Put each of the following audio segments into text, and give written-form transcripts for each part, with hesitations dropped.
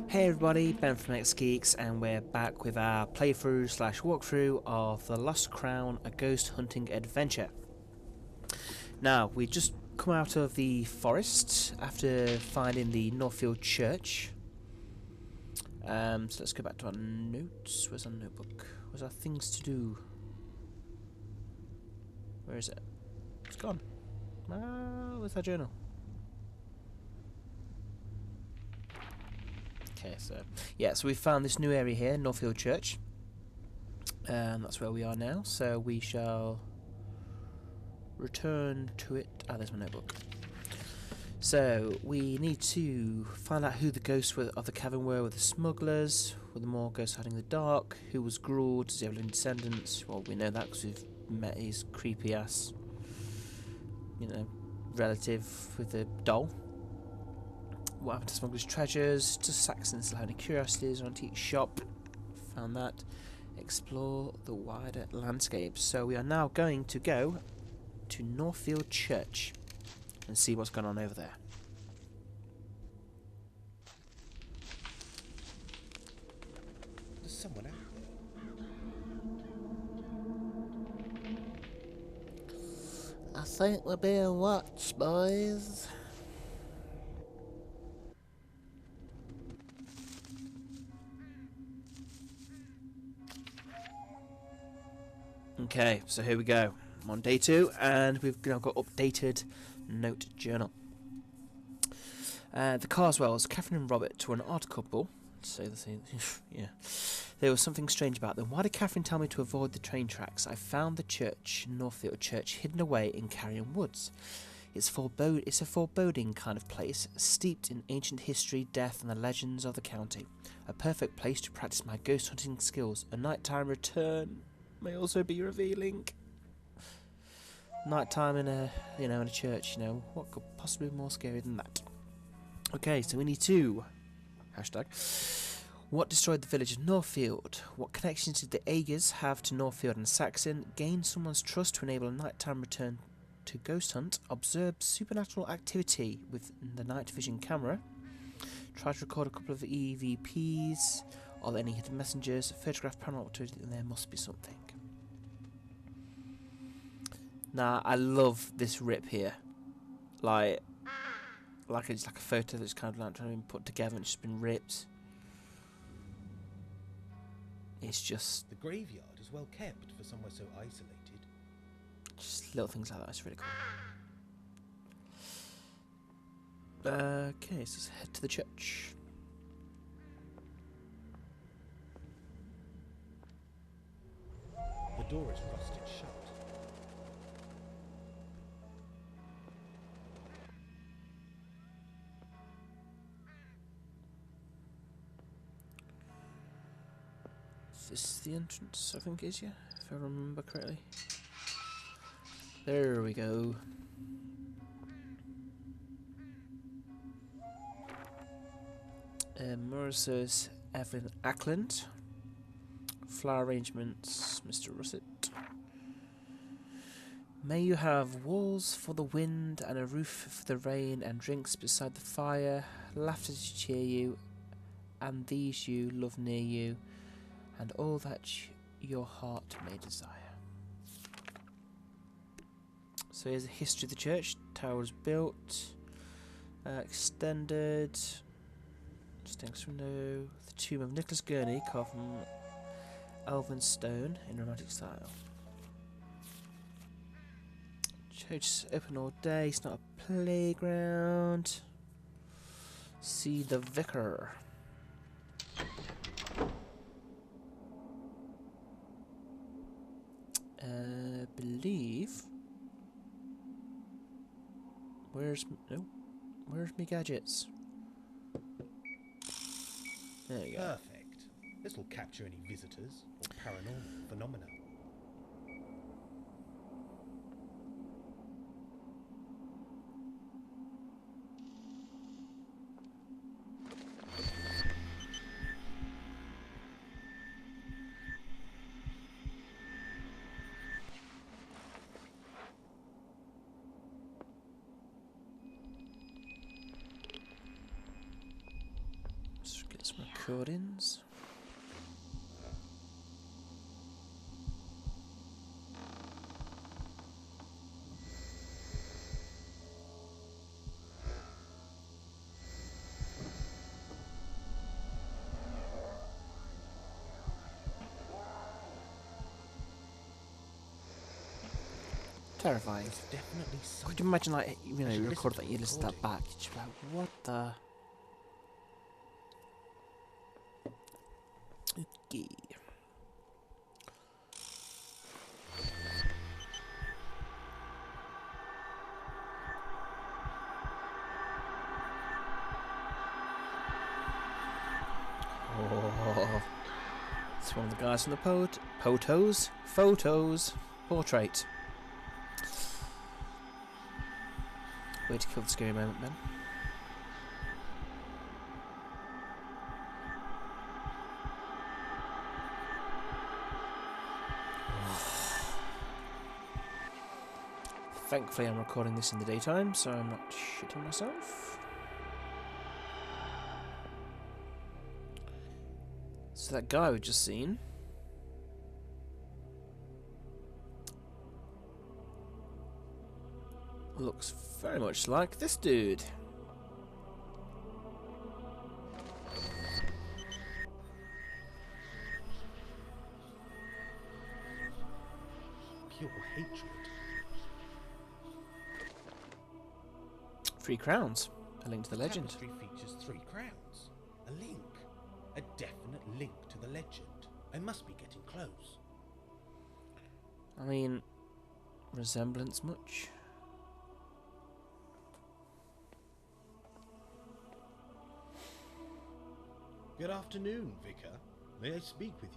Hey everybody, Ben from X-Geeks, and we're back with our playthrough slash walkthrough of The Lost Crown, a ghost hunting adventure. Now, we just come out of the forest after finding the Northfield Church. So let's go back to our notes. Where's our notebook? Where's our things to do? Where is it? It's gone. Where's our journal? Okay, so we found this new area here, Northfield Church. That's where we are now, so we shall return to it. There's my notebook. So we need to find out who the ghosts of the cavern were the smugglers, were the more ghosts hiding in the dark, who was Gruul, does he have any descendants? Well, we know that because we've met his creepy ass, relative with the doll. What happened to smugglers' treasures? Does Saxton still have any curiosities or antique shop? Found that. Explore the wider landscape. So we are now going to go to Northfield Church and see what's going on over there. There's someone out there. I think we're being watched, boys. Okay, so here we go. I'm on day 2, and we've now got updated note journal. The Carswells, Catherine and Robert, were an odd couple. Say the same. Yeah. There was something strange about them. Why did Catherine tell me to avoid the train tracks? I found the church, Northfield Church, hidden away in Carrion Woods. It's a foreboding kind of place, steeped in ancient history, death, and the legends of the county. A perfect place to practice my ghost hunting skills. A nighttime return may also be revealing. Nighttime in a church, what could possibly be more scary than that? Okay, so we need to what destroyed the village of Northfield? What connections did the Aegers have to Northfield and Saxon? Gain someone's trust to enable a nighttime return to ghost hunt. Observe supernatural activity with the night vision camera. Try to record a couple of EVPs. Are there any hidden messengers? Photograph paranormal activity, and there must be something. Nah, I love this rip here. Like it's like a photo that's kind of like been put together and it's just been ripped. It's just... The graveyard is well kept for somewhere so isolated. Just little things like that, it's really cool. Okay, so let's head to the church. The door is rusted shut. This is the entrance, I think is, yeah? If I remember correctly. There we go. Marissa's Evelyn Ackland. Flower arrangements, Mr. Russet. May you have walls for the wind and a roof for the rain and drinks beside the fire, laughter to cheer you, and these you love near you, and all that your heart may desire. So here's the history of the church. Tower was built, extended, stinks window, the tomb of Nicholas Gurney carved from elven stone in romantic style. Church is open all day, it's not a playground. See the vicar. Believe. Where's me gadgets? There you go. Perfect. This will capture any visitors or paranormal phenomena. Let's get some recordings. Terrifying. There's definitely something. Could you imagine, like, you know, I should you listen record to that, the you listen to that recording. back, you'd just be like, what the? Okay. Oh, it's one of the guys from the photos, portrait. Way to kill the scary moment, Ben. Thankfully, I'm recording this in the daytime, so I'm not shitting myself. So that guy we've just seen looks very much like this dude. Pure hatred. 3 crowns. A link to the legend. Tapestry features 3 crowns. A link. A definite link to the legend. I must be getting close. I mean, resemblance much? Good afternoon, Vicar. May I speak with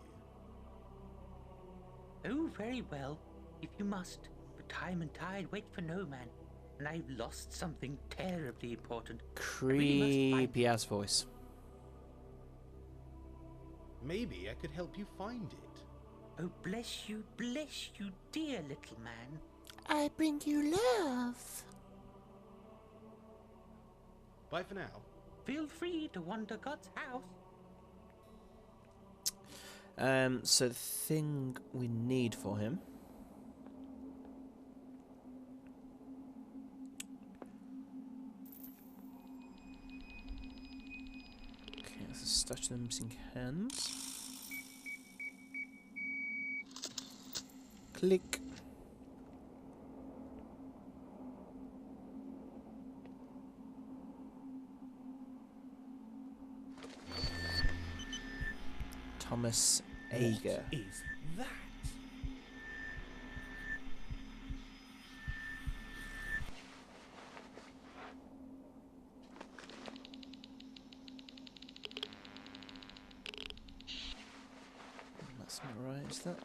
you? Oh, very well, if you must. But time and tide wait for no man, and I've lost something terribly important. Creepy ass voice. Maybe I could help you find it. Oh, bless you, dear little man. I bring you love. Bye for now. Feel free to wander God's house. So the thing we need for him. Okay, that's a statue of the missing hands. Click. Thomas Ager. What is that? That's not right, is that?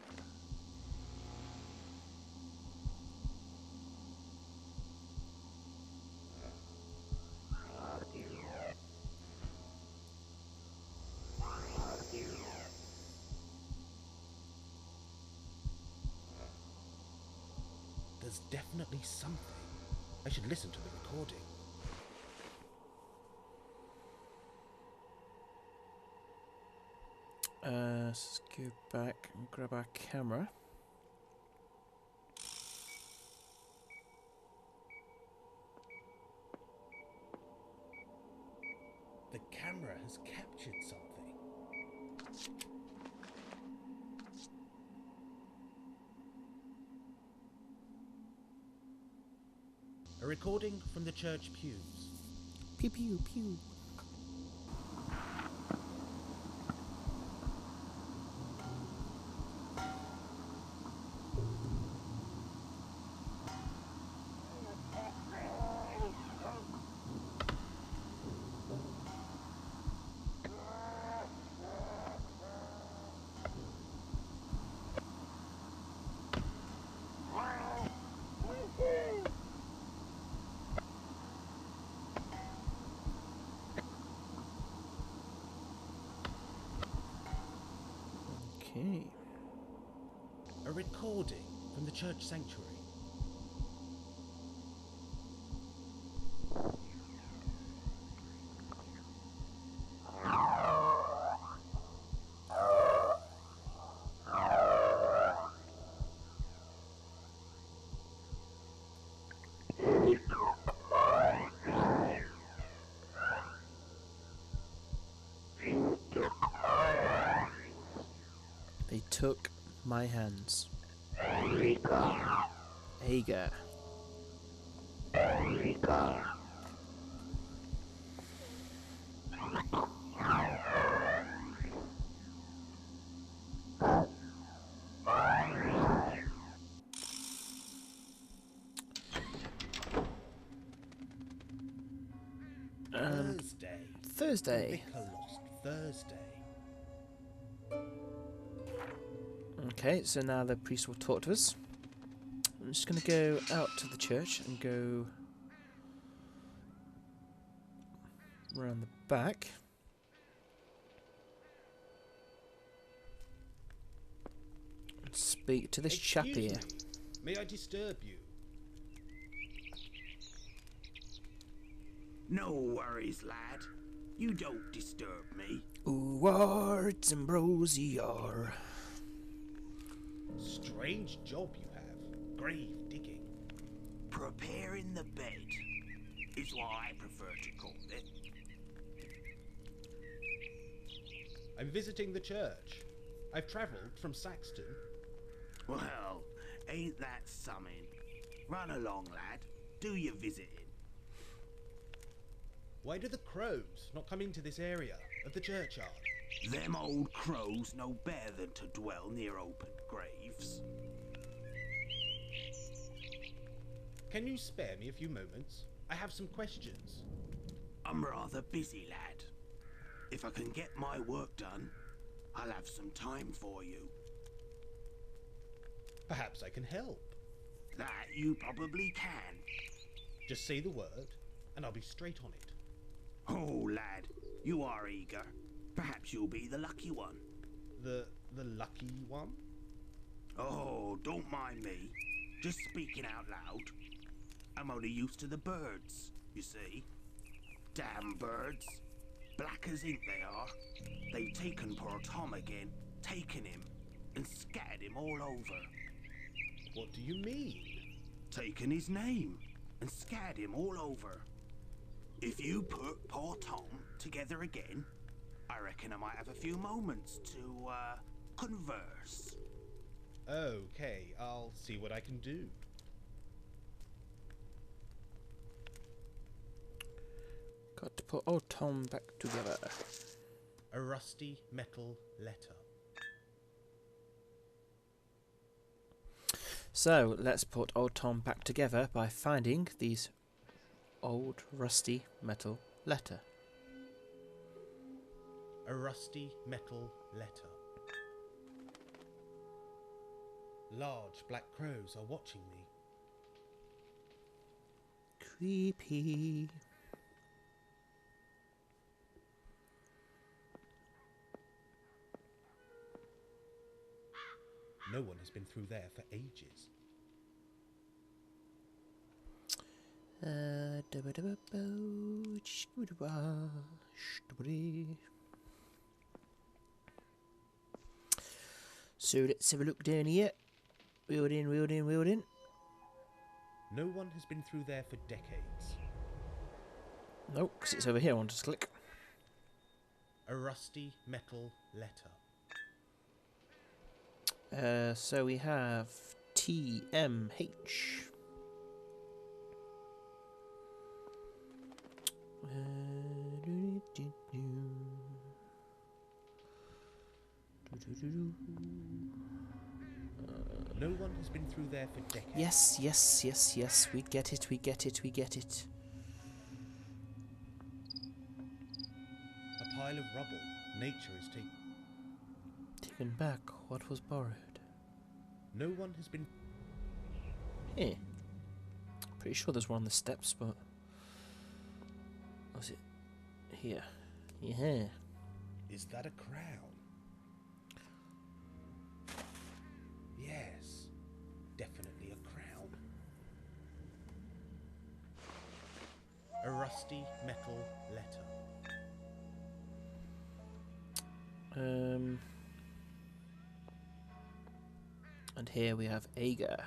There's definitely something. I should listen to the recording. Let's go back and grab our camera. The camera has captured something. A recording from the church pews. Pew pew pew. Okay. A recording from the church sanctuary. took my hands. Agar. Thursday. Vicar lost Thursday. Okay, so now the priest will talk to us. I'm just going to go out to the church and go around the back. And speak to this chap Excuse here. me. May I disturb you? No worries, lad. You don't disturb me. Ooh, arts ambrosiar. Strange job you have. Grave digging. Preparing the bed is what I prefer to call it. I'm visiting the church. I've travelled from Saxton. Well, ain't that something? Run along, lad. Do your visiting. Why do the crows not come into this area of the churchyard? Them old crows know better than to dwell near open graves. Can you spare me a few moments? I have some questions. I'm rather busy, lad. If I can get my work done, I'll have some time for you. Perhaps I can help. That you probably can. Just say the word, and I'll be straight on it. Oh, lad, you are eager. Perhaps you'll be the lucky one. The lucky one? Oh, don't mind me. Just speaking out loud. I'm only used to the birds, you see. Damn birds. Black as ink they are. They've taken poor Tom again, taken him, and scattered him all over. What do you mean? Taken his name, and scattered him all over. If you put poor Tom together again, I reckon I might have a few moments to, converse. Okay, I'll see what I can do. Got to put old Tom back together. A rusty metal letter. So, let's put old Tom back together by finding these old rusty metal letter. A rusty metal letter. Large black crows are watching me. Creepy. No one has been through there for ages. So let's have a look down here. Wheeled in. No one has been through there for decades. Nope, because it's over here. I want to click. A rusty metal letter. So we have TMH. No one has been through there for decades. Yes. We get it. A pile of rubble. Nature is Taken back what was borrowed. No one has been... Here. Pretty sure there's one on the steps, but... Was it here? Yeah. Is that a crown? Yes. Definitely a crown. A rusty metal letter. And here we have Agar.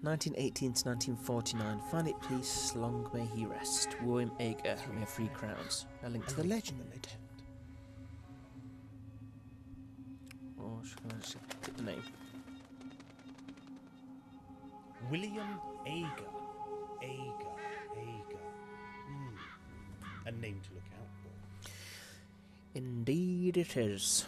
1918 to 1949. Find it, please. Long may he rest. William Ager. And we have 3 crowns. A link to the legend. Or should I just get the name? William Ager. Ager. A name to look out for. Indeed it is.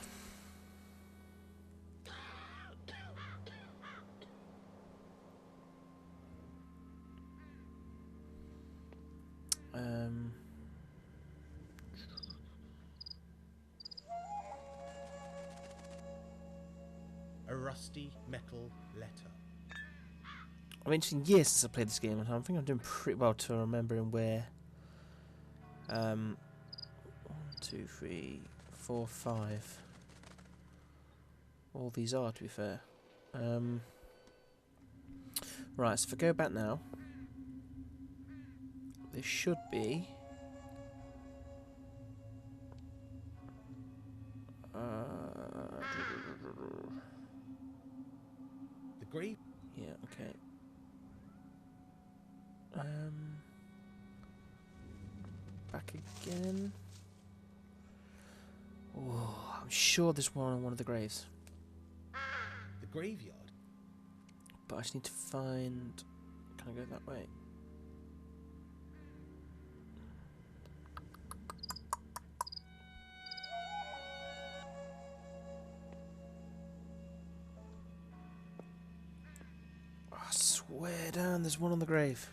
A rusty metal letter. I've been interesting years since I played this game, and I think I'm doing pretty well to remembering where 1, 2, 3, 4, 5 all these are, to be fair. Right, so if I go back now, there should be The grave. yeah, okay. Back again. Oh, I'm sure there's one on one of the graves, The graveyard. but I just need to find. Can I go that way? I swear down, there's one on the grave.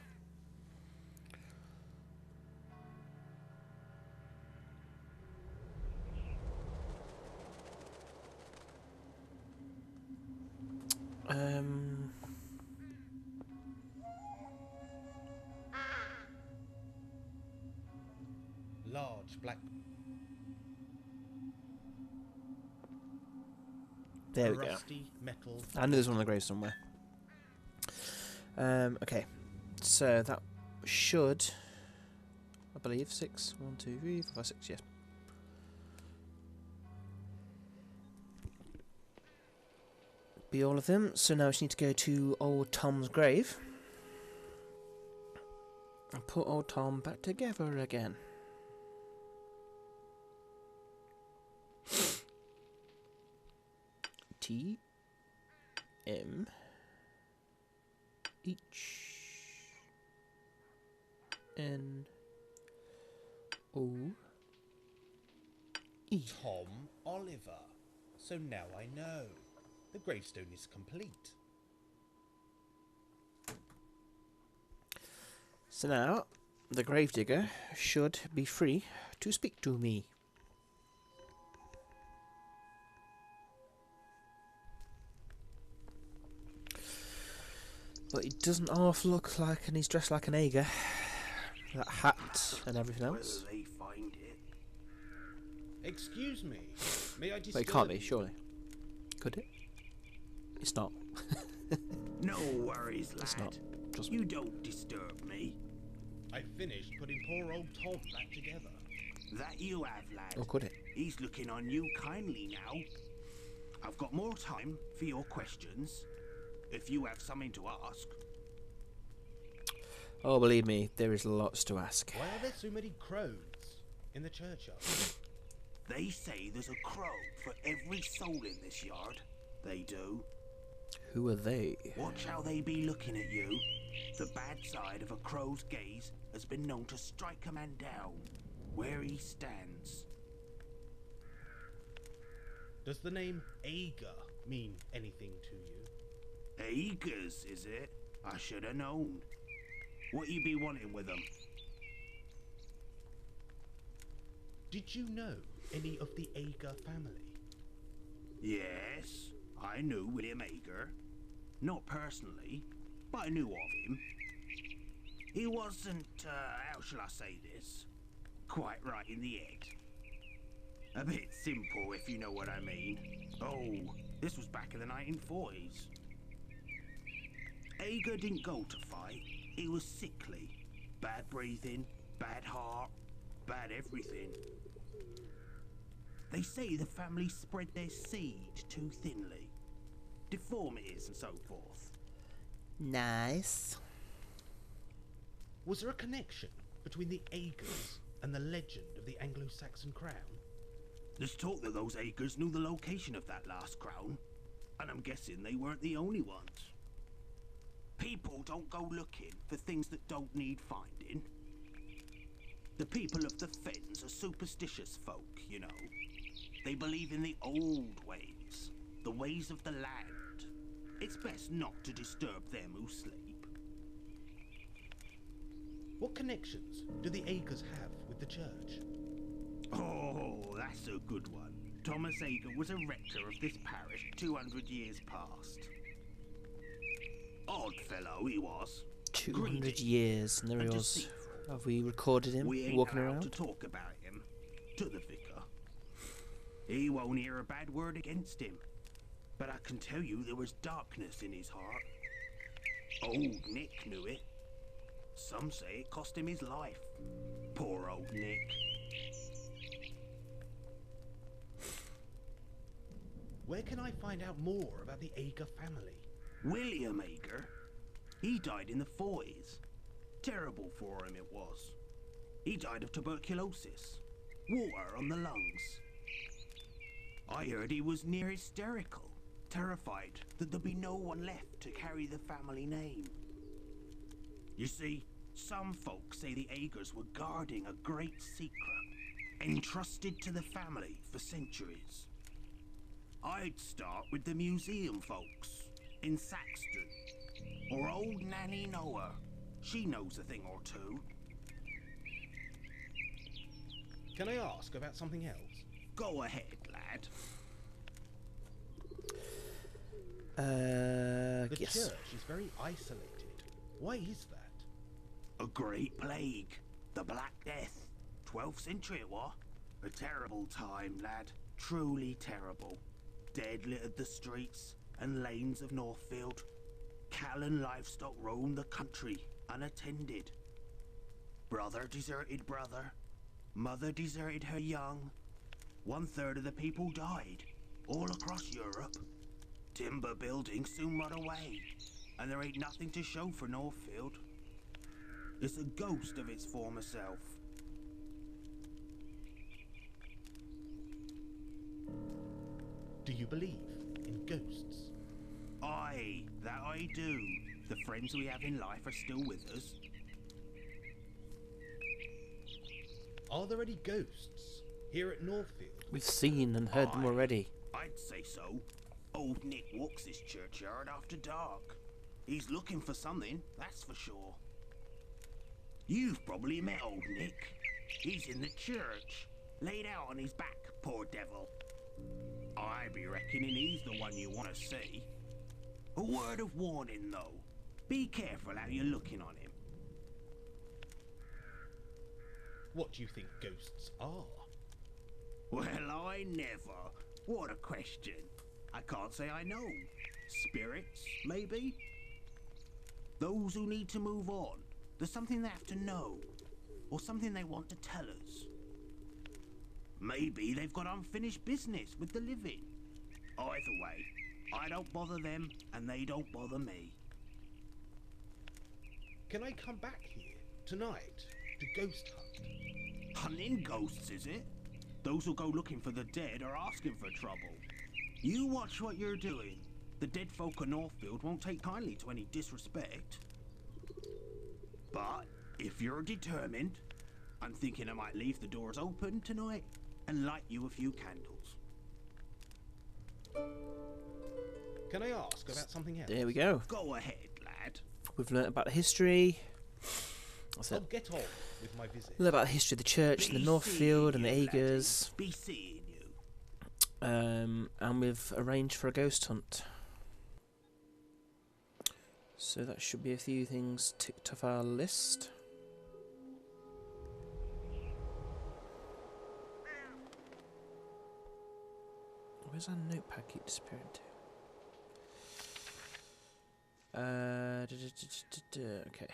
Large black. There a we go. rusty metal. I knew there's one on the grave somewhere. Okay, so that should, I believe, 6. 1, 2, 3, 4, 5, 6. Yes. Be all of them. So now we just need to go to old Tom's grave and put old Tom back together again. T M H N O E. Tom Oliver. So now I know. The gravestone is complete. So now the gravedigger should be free to speak to me. But he doesn't half look like, and he's dressed like an Ager. That hat and everything else. Whether they find it. Excuse me. May I disturb But it can't be, you? surely. Could it? It's not. No worries, lad. It's not. Trust me. You don't disturb me. I finished putting poor old Tom back together. That you have, lad. Or could it? He's looking on you kindly now. I've got more time for your questions, if you have something to ask. Oh, believe me, there is lots to ask. Why are there so many crows in the churchyard? They say there's a crow for every soul in this yard. They do. Who are they? Watch how they be looking at you. The bad side of a crow's gaze has been known to strike a man down where he stands. Does the name Ager mean anything to you? Agers, is it? I should have known. What you be wanting with them? Did you know any of the Ager family? Yes, I knew William Ager. Not personally, but I knew of him. He wasn't, how shall I say this? Quite right in the head. A bit simple, if you know what I mean. Oh, this was back in the 1940s. Ager didn't go to fight. He was sickly. Bad breathing, bad heart, bad everything. They say the family spread their seed too thinly. Deformities and so forth. Nice. Was there a connection between the Agers and the legend of the Anglo-Saxon crown? There's talk that those Agers knew the location of that last crown, and I'm guessing they weren't the only ones. People don't go looking for things that don't need finding. The people of the Fens are superstitious folk, you know. They believe in the old ways, the ways of the land. It's best not to disturb them who sleep. What connections do the Agers have with the church? Oh, that's a good one. Thomas Ager was a rector of this parish 200 years past. Odd fellow he was. 200 Greedy years, and there he and was. deceitful. Have we recorded him We ain't walking allowed around? to talk about him to the vicar. He won't hear a bad word against him. But I can tell you there was darkness in his heart. Old Nick knew it. Some say it cost him his life. Poor old Nick. Where can I find out more about the Ager family? William Ager. He died in the 40s. Terrible for him it was. He died of tuberculosis. Water on the lungs. I heard he was near hysterical, terrified that there'd be no one left to carry the family name. You see, some folks say the Agers were guarding a great secret, entrusted to the family for centuries. I'd start with the museum folks in Saxton, or old Nanny Noah. She knows a thing or two. Can I ask about something else? Go ahead, lad. The Yes. church is very isolated. Why is that? A great plague. The Black Death. 12th century it was. A terrible time, lad. Truly terrible. Dead littered the streets and lanes of Northfield. Cattle and livestock roamed the country, unattended. Brother deserted brother. Mother deserted her young. 1/3 of the people died, all across Europe. Timber buildings soon rot away, and there ain't nothing to show for Northfield. It's a ghost of its former self. Do you believe in ghosts? Aye, that I do. The friends we have in life are still with us. Are there any ghosts here at Northfield? We've seen and heard them Aye. already. I'd say so. Old Nick walks this churchyard after dark. He's looking for something, that's for sure. You've probably met old Nick. He's in the church, laid out on his back, poor devil. I be reckoning he's the one you want to see. A word of warning, though. Be careful how you're looking on him. What do you think ghosts are? Well, I never. What a question. I can't say I know. Spirits, maybe? Those who need to move on. There's something they have to know. Or something they want to tell us. Maybe they've got unfinished business with the living. Either way, I don't bother them and they don't bother me. Can I come back here tonight to ghost hunt? Hunting ghosts, is it? Those who go looking for the dead are asking for trouble. You watch what you're doing. The dead folk of Northfield won't take kindly to any disrespect. But if you're determined, I'm thinking I might leave the doors open tonight and light you a few candles. Can I ask about something else? There we go. Go ahead, lad. We've learnt about the history. That's I'll it. get on with my visit. Learned about the history of the church, and the Be Northfield, and the seeing you, Agers. laddie. Be seeing you. And we've arranged for a ghost hunt. So that should be a few things ticked off our list. Where's our notepad keep disappearing to? Okay.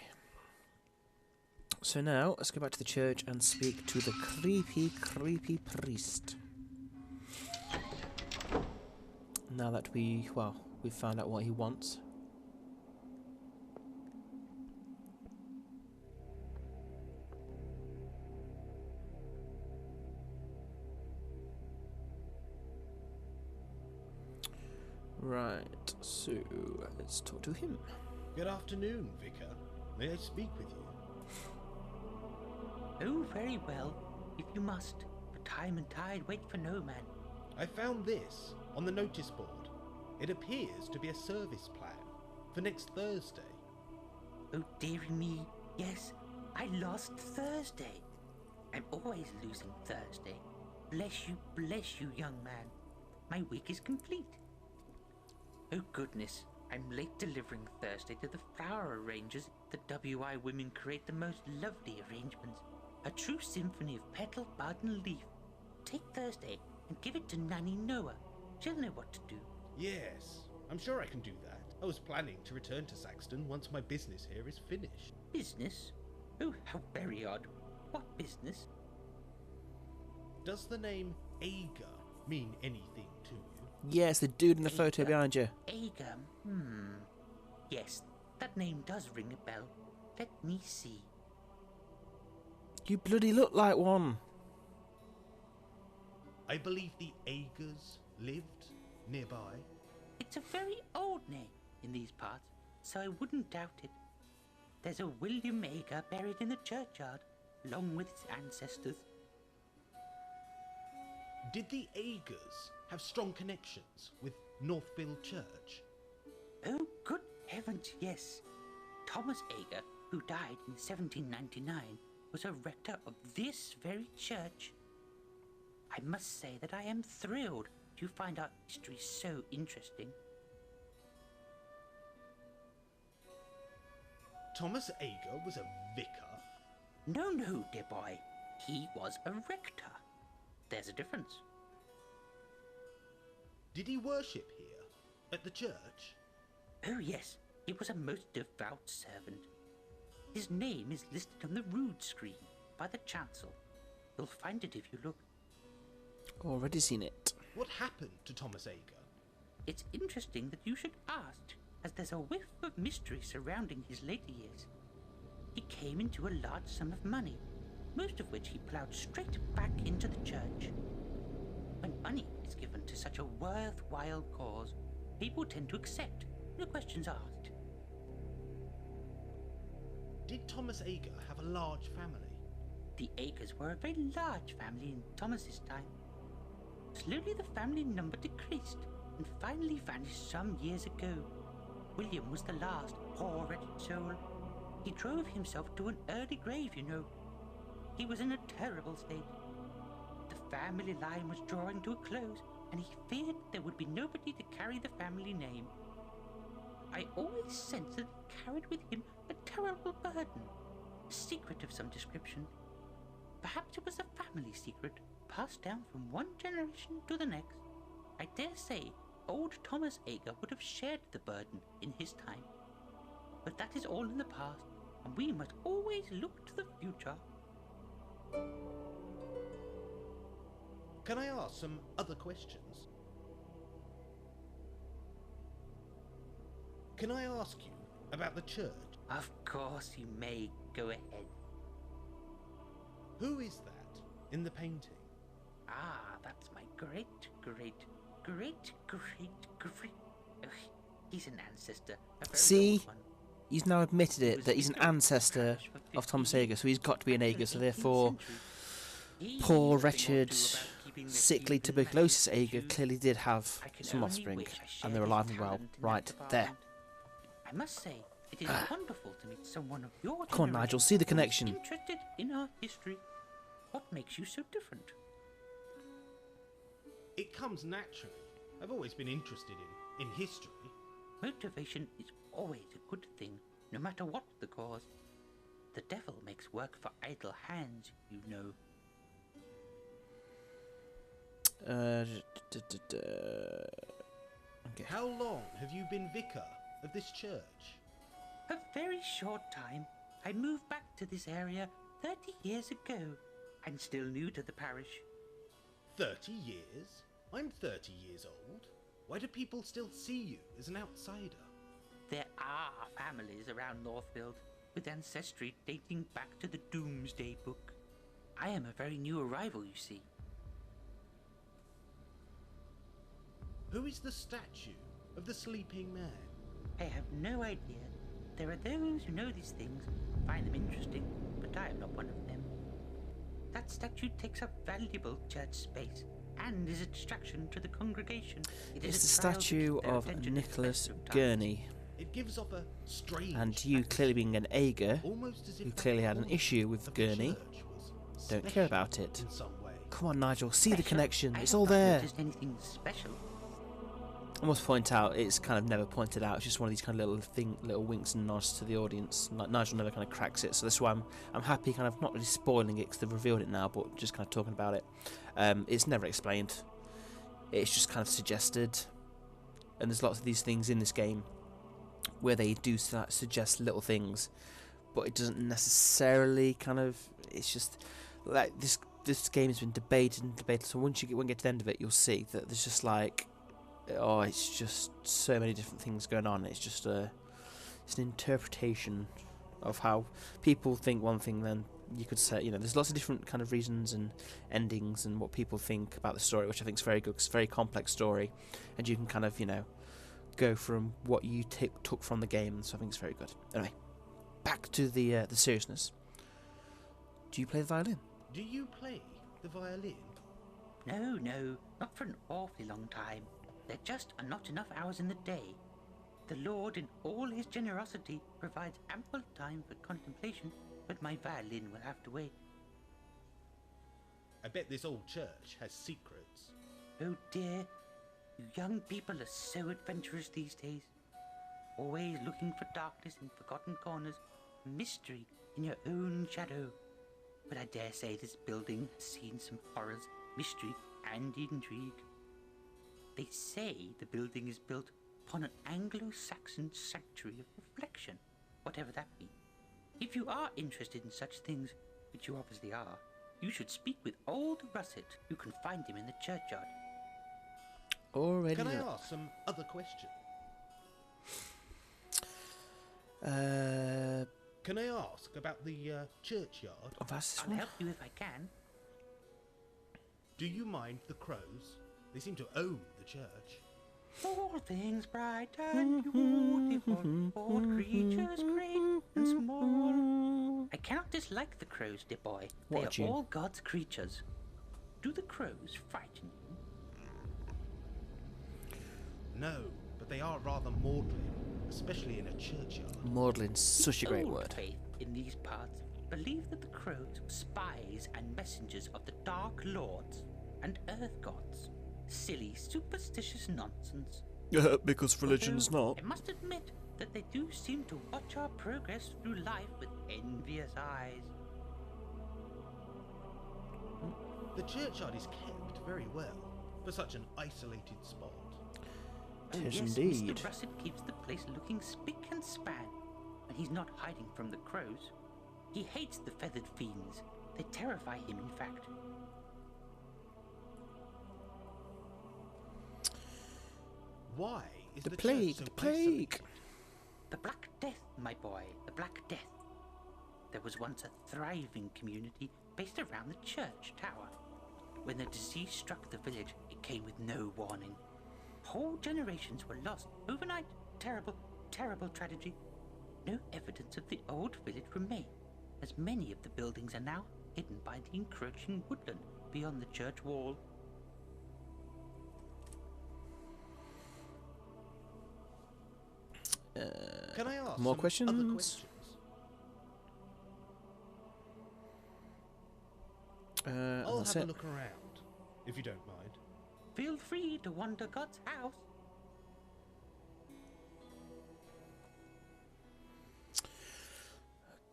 So now, let's go back to the church and speak to the creepy priest. Now that we've found out what he wants. Right, so let's talk to him. Good afternoon, Vicar. May I speak with you? Oh, very well, if you must. For time and tide wait for no man. I found this on the notice board. It appears to be a service plan for next Thursday. Oh, dearie me, yes, I lost Thursday. I'm always losing Thursday. Bless you, young man. My week is complete. Oh, goodness, I'm late delivering Thursday to the flower arrangers. The WI women create the most lovely arrangements. A true symphony of petal, bud, and leaf. Take Thursday and give it to Nanny Noah. She'll know what to do. Yes, I'm sure I can do that. I was planning to return to Saxton once my business here is finished. Business? Oh, how very odd. What business? Does the name Ager mean anything to you? Yes, the dude in the photo Ager. behind you. Ager? Yes, that name does ring a bell. Let me see. You bloody look like one. I believe the Agers lived nearby. It's a very old name in these parts, so I wouldn't doubt it. There's a William Ager buried in the churchyard, along with his ancestors. Did the Agers have strong connections with Northfield Church? Oh, good heavens, yes. Thomas Ager, who died in 1799, was a rector of this very church. I must say that I am thrilled to find our history so interesting. Thomas Ager was a vicar? No, dear boy. He was a rector. There's a difference. Did he worship here, at the church? Oh, yes. He was a most devout servant. His name is listed on the rood screen by the chancel. You'll find it if you look. Already seen it. What happened to Thomas Ager? It's interesting that you should ask, as there's a whiff of mystery surrounding his later years. He came into a large sum of money, most of which he ploughed straight back into the church. When money is given to such a worthwhile cause, people tend to accept, no questions asked. Did Thomas Ager have a large family? The Agers were a very large family in Thomas's time. Slowly the family number decreased and finally vanished some years ago. William was the last, poor wretched soul. He drove himself to an early grave, you know. He was in a terrible state. The family line was drawing to a close, and he feared there would be nobody to carry the family name. I always sensed that he carried with him a terrible burden, a secret of some description. Perhaps it was a family secret, passed down from one generation to the next. I dare say old Thomas Ager would have shared the burden in his time. But that is all in the past, and we must always look to the future. Can I ask some other questions? Can I ask you about the church? Of course you may. Go ahead. Who is that in the painting? Ah, that's my great. Oh, he's an ancestor. A very See? old one. He's now admitted He it was that he's an vicar of ancestor parish for of Thomas 50 Ager, so he's got to be an years, Ager, so until the 18th therefore century. He poor, knew something or wretched, two about keeping the sickly people tuberculosis managed Ager to- clearly did have I can some only offspring, wish I and shared they're his alive and well. talent in that Right, there. department. I must say, it is wonderful to meet someone of your Come on, Nigel, generation see the who is connection. interested in our history. What makes you so different? It comes naturally. I've always been interested in history. Motivation is always a good thing, no matter what the cause. The devil makes work for idle hands, you know. Okay. How long have you been vicar of this church? A very short time. I moved back to this area 30 years ago. I'm still new to the parish. 30 years? I'm 30 years old. Why do people still see you as an outsider? There are families around Northfield with ancestry dating back to the Doomsday Book. I am a very new arrival, you see. Who is the statue of the sleeping man? I have no idea. There are those who know these things, find them interesting, but I am not one of them. That statue takes up valuable church space and is a distraction to the congregation. It It's is the a trial to statue keep their of attention Nicholas at the best of times. Gurney, It gives off a strange and you clearly being an Ager, almost as if who the clearly had an whole issue with of Gurney, church was don't care special about it. in some way. Come on, Nigel, see the Special? connection. I It's have all not there. noticed anything special. I must point out, it's kind of never pointed out. It's just one of these kind of little winks and nods to the audience. Nigel never kind of cracks it, so that's why I'm happy, kind of not really spoiling it because they've revealed it now, but just kind of talking about it. It's never explained. It's just kind of suggested, and there's lots of these things in this game where they do suggest little things, but it doesn't necessarily kind of. It's just like this game has been debated and debated. So when you get to the end of it, you'll see that there's just like. Oh, it's just so many different things going on. It's just it's an interpretation of how people think one thing. Then you could say, there's lots of different kind of reasons and endings and what people think about the story, which I think is very good. 'Cause it's a very complex story, and you can kind of go from what you took from the game. So I think it's very good. Anyway, back to the seriousness. Do you play the violin? Do you play the violin? No, not for an awfully long time. There just are not enough hours in the day. The Lord, in all his generosity, provides ample time for contemplation, but my violin will have to wait. I bet this old church has secrets. Oh dear, you young people are so adventurous these days. Always looking for darkness in forgotten corners, mystery in your own shadow. But I dare say this building has seen some horrors, mystery, and intrigue. They say the building is built upon an Anglo-Saxon sanctuary of reflection, whatever that be. If you are interested in such things, which you obviously are, you should speak with old Russet. You can find him in the churchyard. Already. Can I ask some other questions? Can I ask about the churchyard? I've asked this I'll one. help you if I can. Do you mind the crows? They seem to own the church. All things bright and beautiful, all creatures great and small. I cannot dislike the crows, dear boy. What a They are tune. all God's creatures. Do the crows frighten you? No, but they are rather maudlin, especially in a churchyard. Maudlin's such a great Old word. faith in these parts believe that the crows were spies and messengers of the Dark Lords and Earth Gods. Silly, superstitious nonsense. Because religion's Although not. I must admit that they do seem to watch our progress through life with envious eyes. The churchyard is kept very well for such an isolated spot. Tis yes, indeed. Mr. Russet keeps the place looking spick and span, and he's not hiding from the crows. He hates the feathered fiends. They terrify him, in fact. Why is The the plague, church so the plague. isolated? The Black Death, my boy, the Black Death. There was once a thriving community based around the church tower. When the disease struck the village, it came with no warning. Whole generations were lost overnight. Terrible, terrible tragedy. No evidence of the old village remains, as many of the buildings are now hidden by the encroaching woodland beyond the church wall. Can I ask More some questions? other questions? I'll That's have a it. look around, if you don't mind. Feel free to wander God's house.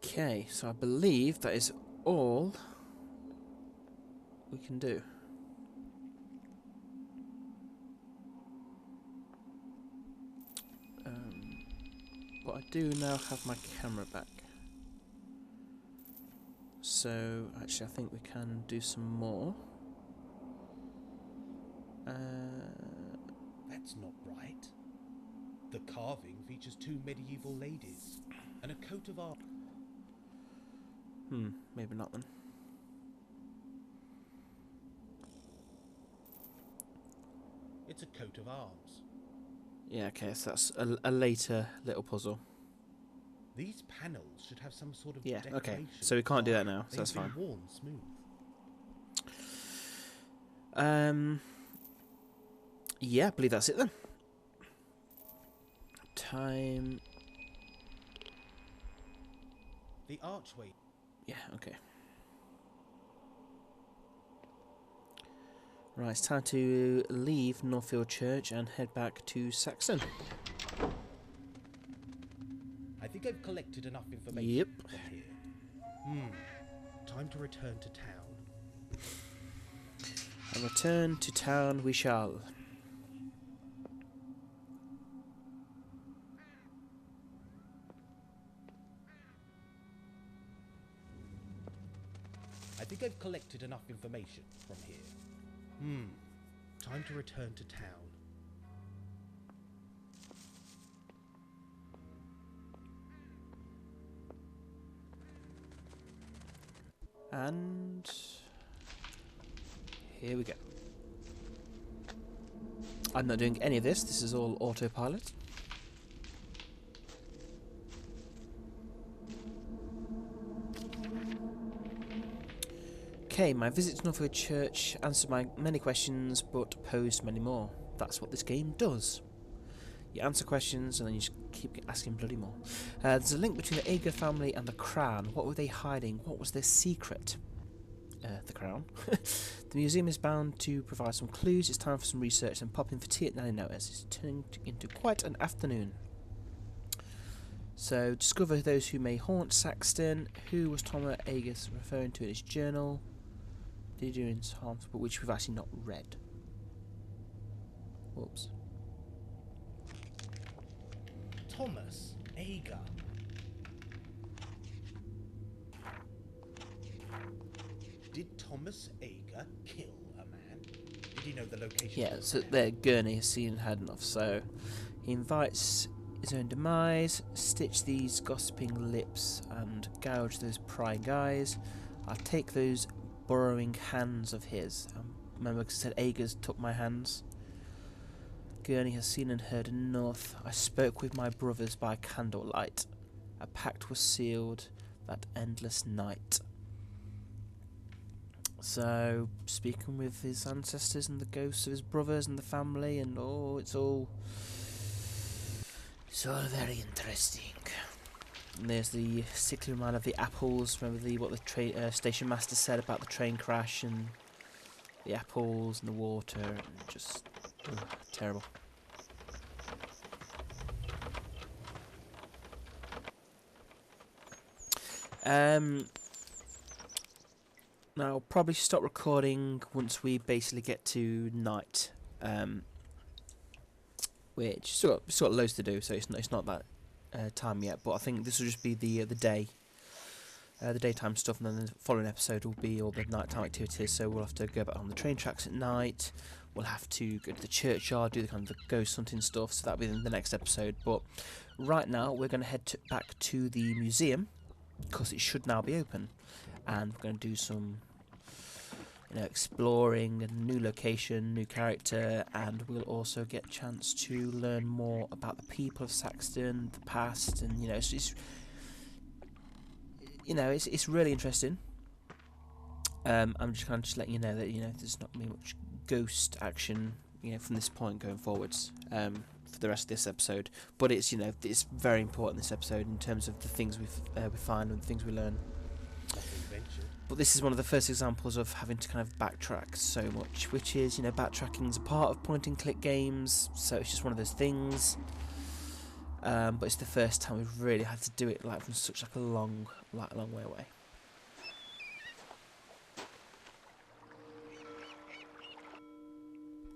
Okay, so I believe that is all we can do. But I do now have my camera back. So, actually I think we can do some more. That's not right. The carving features two medieval ladies and a coat of arms. Maybe not then. It's a coat of arms. Yeah, okay, so that's a later little puzzle. These panels should have some sort of Yeah, okay. decoration. So we can't do that now, so that's They've been fine. worn smooth. Yeah, I believe that's it then. Time. The archway. Yeah, okay. Right, it's time to leave Northfield Church and head back to Saxton. I think I've collected enough information Yep. from here. Time to return to town. And return to town we shall. I think I've collected enough information from here. Time to return to town. And here we go. I'm not doing any of this. This is all autopilot. Okay, my visit to Northfield Church answered my many questions, but posed many more. That's what this game does. You answer questions, and then you just keep asking bloody more. There's a link between the Ager family and the Crown. What were they hiding? What was their secret? The Crown. The museum is bound to provide some clues. It's time for some research and pop in for tea at 9 hours. It's turning into quite an afternoon. So, discover those who may haunt Saxton. Who was Thomas Agus referring to in his journal? Did he do in harms, but which we've actually not read. Whoops. Thomas Ager. Did Thomas Ager kill a man? Did he know the location? Yeah, of the so man? there, Gurney has seen and heard enough. So, he invites his own demise, stitch these gossiping lips, and gouge those prying eyes. I'll take those burrowing hands of his. Remember, because I said Agers took my hands. Gurney has seen and heard enough. I spoke with my brothers by candlelight. A pact was sealed that endless night. So, speaking with his ancestors and the ghosts of his brothers and the family, and it's all very interesting. And there's the sickly reminder of the apples. Remember what the station master said about the train crash and the apples and the water, and just terrible. Now I'll probably stop recording once we basically get to night, which still got loads to do, so it's not that time yet. But I think this will just be the daytime stuff, and then the following episode will be all the nighttime activities. So we'll have to go back on the train tracks at night. We'll have to go to the churchyard, do the kind of the ghost hunting stuff. So that'll be in the next episode. But right now we're going to head back to the museum because it should now be open, and we're going to do some exploring, a new location, new character, and we'll also get a chance to learn more about the people of Saxton, the past, and it's really interesting. I'm just kind of letting you know that there's not going to be much ghost action from this point going forwards for the rest of this episode, but it's it's very important, this episode, in terms of the things we find and the things we learn. But this is one of the first examples of having to kind of backtrack so much, which is, backtracking is a part of point and click games, so it's just one of those things. But it's the first time we've really had to do it from such a long way away.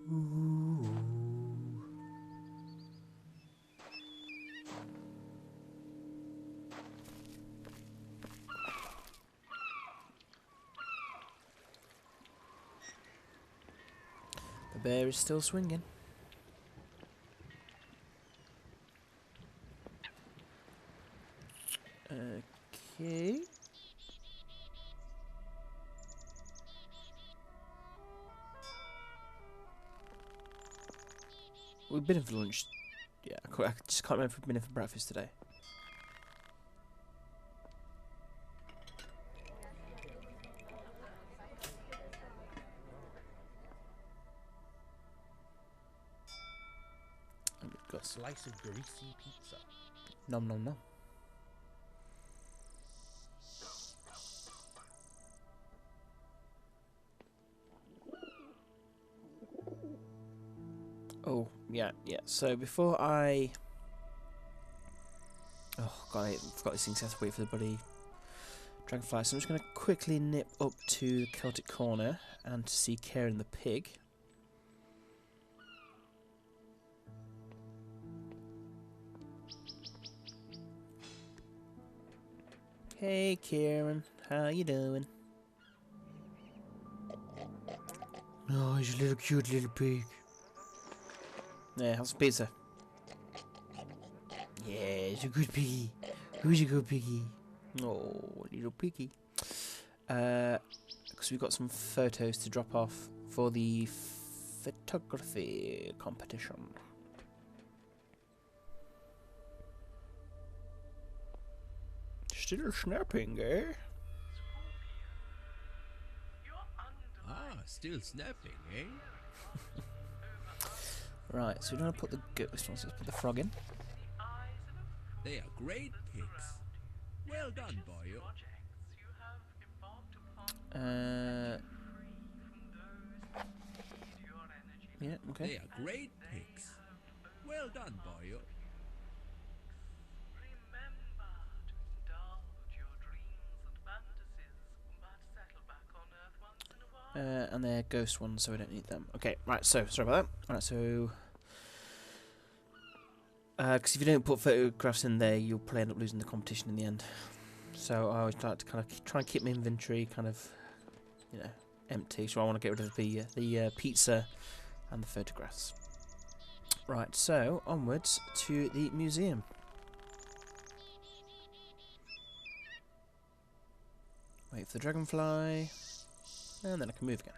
Ooh. The bear is still swinging. Okay. We've been in for lunch Yeah, I just can't remember if I've been in for breakfast today. And we've got some Slice of greasy pizza. nom nom nom. Oh, yeah. So before I... Oh, God, I forgot these things. I have to wait for the bloody dragonfly. So I'm just going to quickly nip up to the Celtic Corner and to see Karen the pig. Hey, Karen. How you doing? Oh, he's a little cute little pig. Yeah, have some pizza. Yeah, he's a good piggy. Who's a good piggy? Oh, little piggy. Because we've got some photos to drop off for the photography competition. Still snapping, eh? Ah, still snapping, eh? Right, so we don't want to put the ghost ones, let's put the frog in. They are great pigs. Well done, boy. Yeah, okay. They are great pigs. Well done, boy. And they're ghost ones, so we don't need them. Okay, right, so, sorry about that. Right, so... Because if you don't put photographs in there, you'll probably end up losing the competition in the end. So I always like to kind of try and keep my inventory kind of, you know, empty. So I want to get rid of the pizza and the photographs. Right, so onwards to the museum. Wait for the dragonfly, and then I can move again.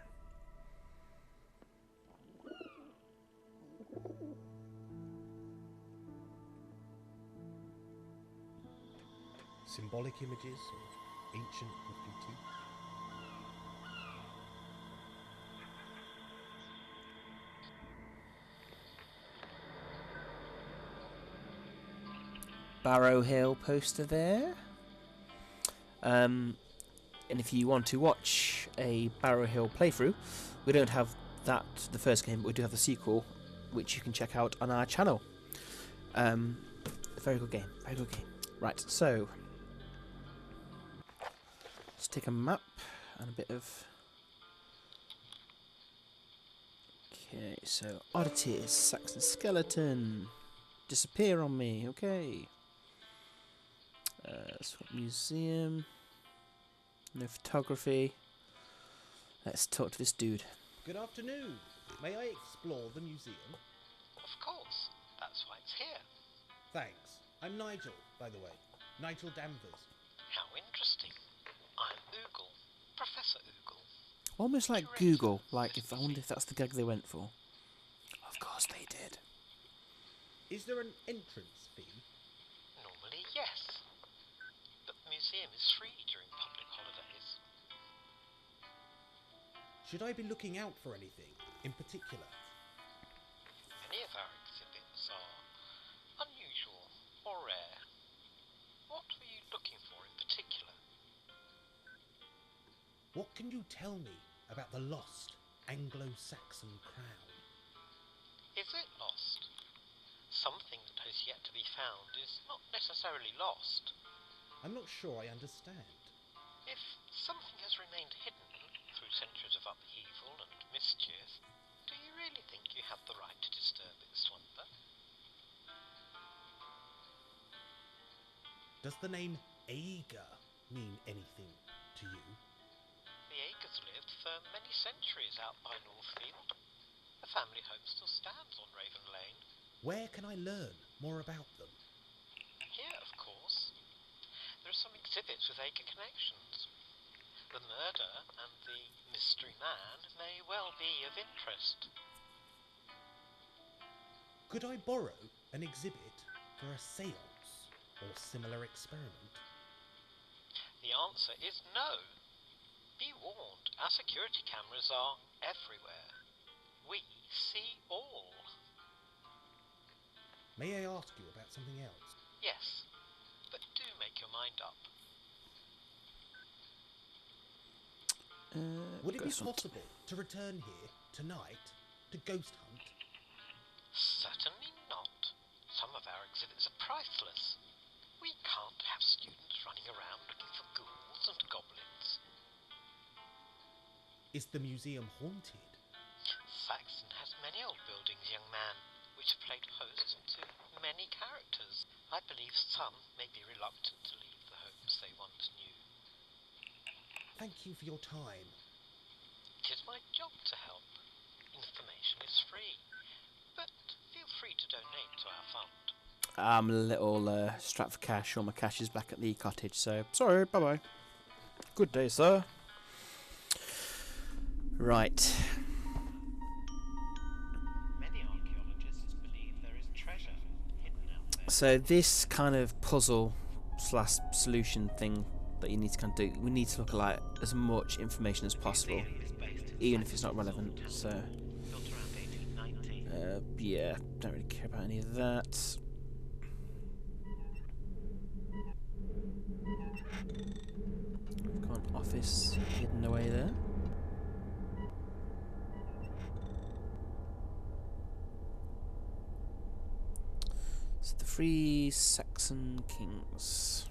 Symbolic images of ancient graffiti. Barrow Hill poster there. And if you want to watch a Barrow Hill playthrough, we don't have that, the first game, but we do have the sequel, which you can check out on our channel. Very good game, very good game. Right, so let's take a map and a bit of... Okay, so oddities, Saxon skeleton, disappear on me, okay. Swap museum, no photography. Let's talk to this dude. Good afternoon. May I explore the museum? Of course. That's why it's here. Thanks. I'm Nigel, by the way. Nigel Danvers. How interesting. I'm Oogle. Professor Oogle. Almost like Google, like if I wonder if that's the gag they went for. Of course they did. Is there an entrance fee? Normally, yes. But the museum is free during public holidays. Should I be looking out for anything in particular? Many of our exhibits are unusual or rare. What were you looking for in particular? What can you tell me about the lost Anglo-Saxon crown? Is it lost? Something that has yet to be found is not necessarily lost. I'm not sure I understand. If something has remained hidden through centuries of upheaval and mischief, do you really think you have the right to disturb its wonder? Does the name Aeger mean anything to you? The Aegers lived for many centuries out by Northfield. The family home still stands on Raven Lane. Where can I learn more about them? Here, of course. There are some exhibits with Aeger connections. The murder and the mystery man may well be of interest. Could I borrow an exhibit for a séance or similar experiment? The answer is no. Be warned, our security cameras are everywhere. We see all. May I ask you about something else? Yes, but do make your mind up. Would it be ghost hunt. possible to return here tonight to ghost hunt? Certainly not. Some of our exhibits are priceless. We can't have students running around looking for ghouls and goblins. Is the museum haunted? Saxton has many old buildings, young man, which have played host to many characters. I believe some may be reluctant to leave the homes they once knew. Thank you for your time. It is my job to help. Information is free, but feel free to donate to our fund. I'm a little strapped for cash. All my cash is back at the cottage, so sorry, bye-bye. Good day, sir. Right. Many archaeologists believe there is treasure hidden out there. So this kind of puzzle slash solution thing that you need to kind of do, we need to look at like as much information as possible, even if it's not relevant. So Built around 1890. yeah, don't really care about any of that. We've got an office hidden away there. So the three Saxon kings.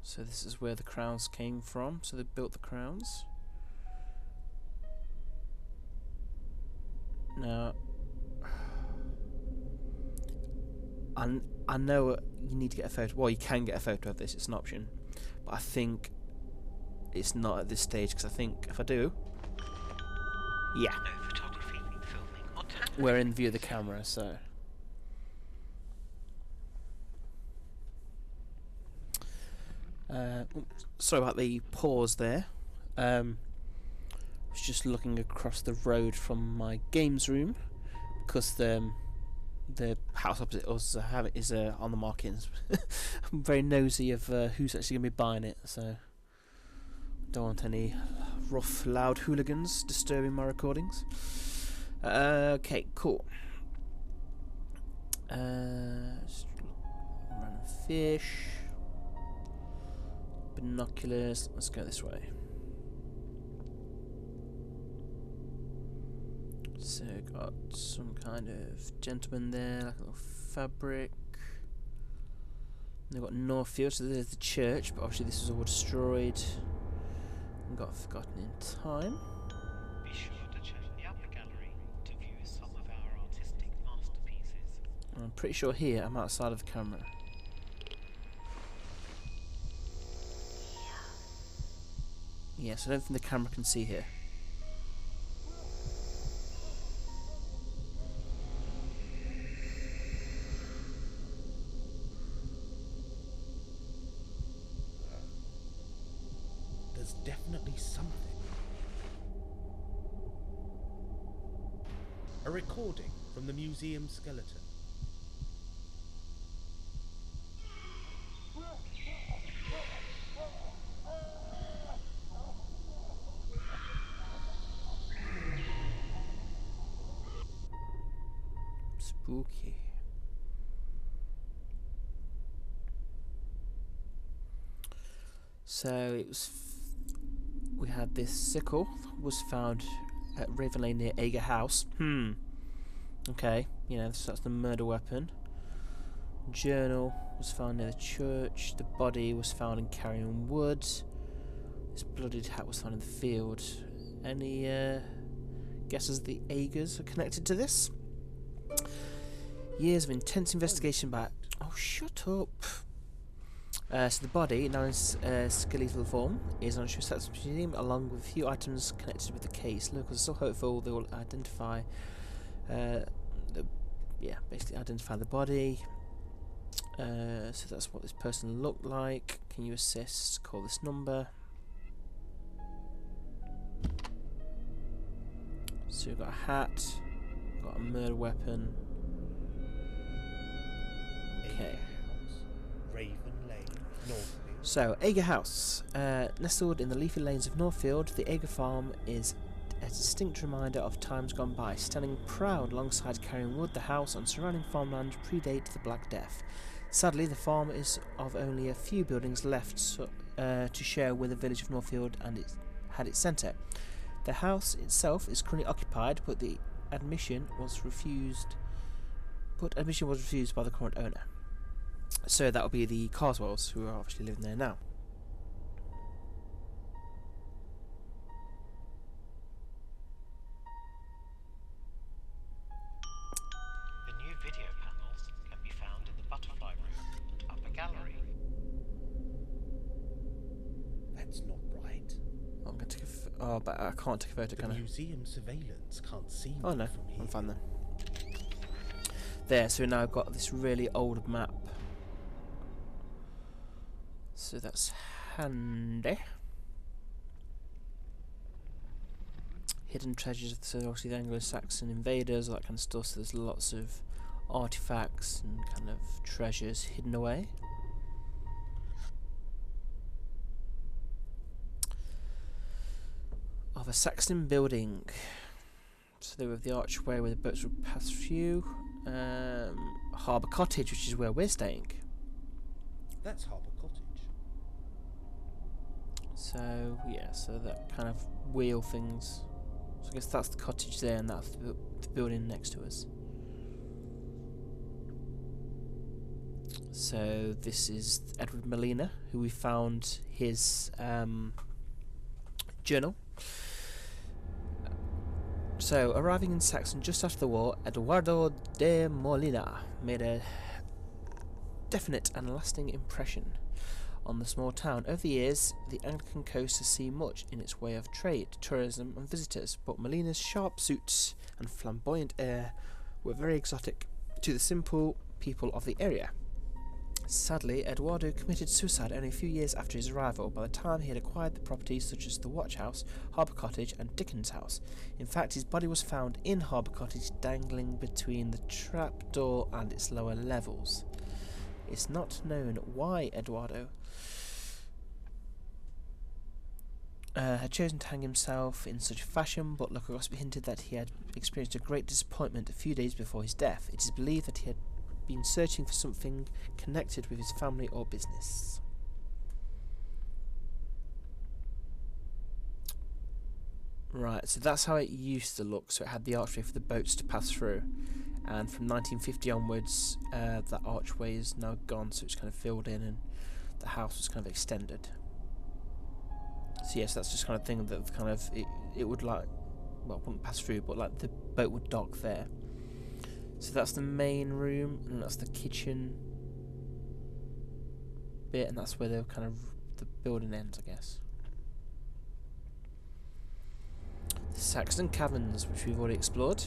So this is where the crowns came from. So they built the crowns. Now, I know you need to get a photo. Well, you can get a photo of this. It's an option, but I think it's not at this stage because I think if I do, yeah, No photography, filming, or tampering. we're in view of the camera. So. Sorry about the pause there. I was just looking across the road from my games room because the house opposite us is on the market. I'm very nosy of who's actually going to be buying it, so don't want any rough, loud hooligans disturbing my recordings. Okay, cool. Just random fish. Binoculars. Let's go this way. So got some kind of gentleman there, like a little fabric. They've got Northfield, so there's the church, but obviously this was all destroyed and got forgotten in time. Be sure to check the upper gallery to view some of our artistic masterpieces. I'm pretty sure here I'm outside of the camera. Yes, I don't think the camera can see here. There's definitely something. A recording from the museum skeleton. Spooky. So it was. We had this sickle was found at Raven Lane near Ager House. Okay, you know, so that's the murder weapon. Journal was found near the church. The body was found in Carrion Wood. This bloodied hat was found in the field. Any guesses the Agers are connected to this? Years of intense investigation by... Oh, shut up. So the body, now in skeletal form, is on Saxton Museum, along with a few items connected with the case. Locals are still hopeful they will identify... basically identify the body. So that's what this person looked like. Can you assist? Call this number. So we've got a hat. Got a murder weapon. Okay. Raven Lane, Northfield. So, Ager House. Nestled in the leafy lanes of Northfield, the Ager farm is a distinct reminder of times gone by. Standing proud alongside Carrying Wood, the house and surrounding farmland predate the Black Death. Sadly, the farm is of only a few buildings left to share with the village of Northfield and it had its centre. The house itself is currently occupied, but admission was refused by the current owner. So that will be the Carswells, who are obviously living there now. The new video panels can be found in the butterfly room and upper gallery. That's not right. I'm going to take but I can't take a photo, The can I? museum surveillance can't see Oh me no, from here. I'm fine then. There, so now I've got this really old map. So that's handy. Hidden treasures, so obviously the Anglo-Saxon invaders, all that kind of stuff, so there's lots of artifacts and kind of treasures hidden away. Of a Saxton building. So there with the archway where the boats would pass through. Harbour Cottage, which is where we're staying. That's Harbour Cottage. So yeah, so that kind of wheel things. So I guess that's the cottage there, and that's the building next to us. So this is Edward Molina, who we found his journal. So, arriving in Saxon just after the war, Eduardo de Molina made a definite and lasting impression on the small town. Over the years, the Anglican coast has seen much in its way of trade, tourism and visitors, but Molina's sharp suits and flamboyant air were very exotic to the simple people of the area. Sadly, Eduardo committed suicide only a few years after his arrival, by the time he had acquired the properties such as the Watch House, Harbour Cottage and Dickens House. In fact, his body was found in Harbour Cottage, dangling between the trapdoor and its lower levels. It's not known why Eduardo had chosen to hang himself in such fashion, but local gossip hinted that he had experienced a great disappointment a few days before his death. It is believed that he had been searching for something connected with his family or business. Right, so that's how it used to look. So it had the archway for the boats to pass through, and from 1950 onwards, that archway is now gone, so it's kind of filled in, and the house was kind of extended. So yes, that's just kind of thing that kind of it would like, well, wouldn't pass through, but like the boat would dock there. So that's the main room, and that's the kitchen bit, and that's where the kind of the building ends, I guess. The Saxton Caverns, which we've already explored.